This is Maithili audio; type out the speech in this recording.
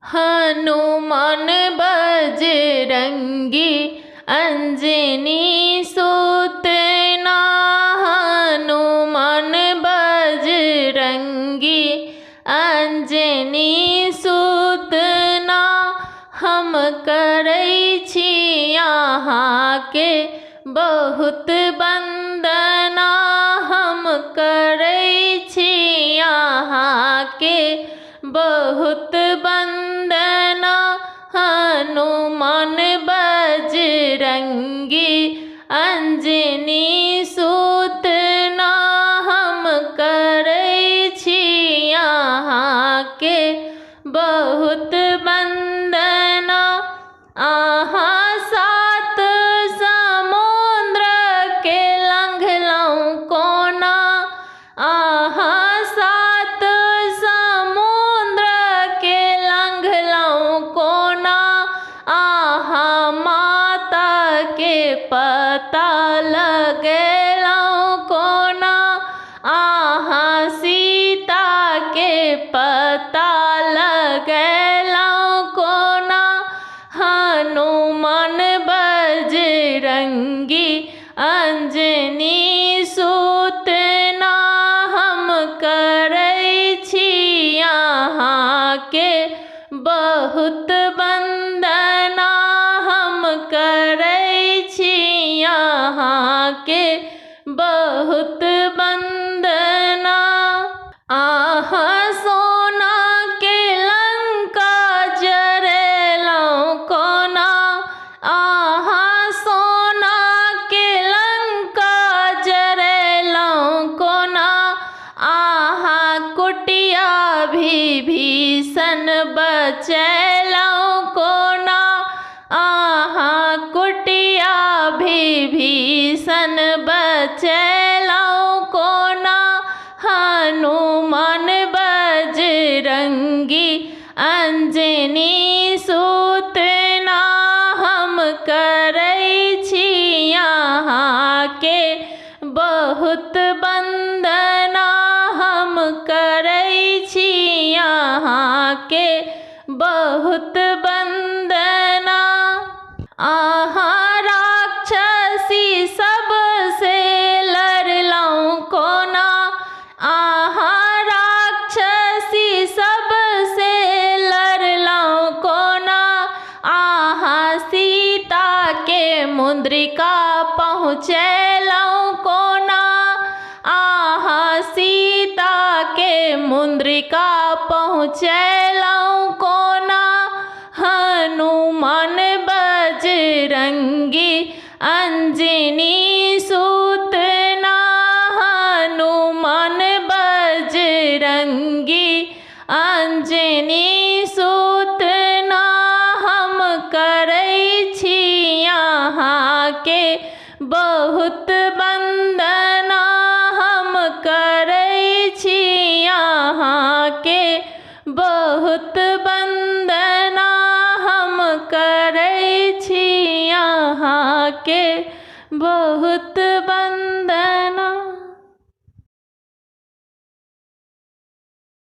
हनुमान बजरंगी अंजनी सूतना। हनुमान बजरंगी अंजनी सूतना। हम करै छी अहाँके बहुत वंदना। हम करै छी अहाँके बहुत वंदना। हनुमान बजरंगी अंजनी सूतना। हम करै छी अहाँके बहुत वंदना। अहाँ सात समुद्र के लंघलहुँ कोना। अहाँ सात समुद्र के लंघलहुँ कोना। अहाँ माता के पता लगेलहुँ कोना। अहाँ सीता के पता लगेलहुँ कोना। हनुमान बजरंगी अंजनी सूतना। हम करै छी अहाँके बहुत वंदना। हम करै छी अहाँके बहुत वंदना। अहाँ सोना के लंका जरेलहुँ कोना। अहाँ सोना के लंका जरेलहुँ कोना। अहाँ कुटिया विभीषण बचेलहुँ कोना। अहाँ कुटिया विभीषण बचेलहुँ कोना। हनुमान बजरंगी अंजनी सूतना। हम करै छी अहाँके बहुत वंदना। हम करै छी अहाँके बहुत वंदना। अहाँ राक्षसी सब से लड़लहुँ कोना। अहाँ राक्षसी सब से लड़लहुँ कोना। अहाँ सीता के मुद्रिका पहुँचेलहुँ कोना। अहाँ सीता के मुद्रिका पहुँचेलहुँ कोना। हनुमान बजरंगी अंजनी सूतना। हनुमान बजरंगी अंजनी सूतना। हम करै छी अहाँके बहुत वंदना। हम करै छी अहाँके बहुत वंदना। हम करै छी अहाँके बहुत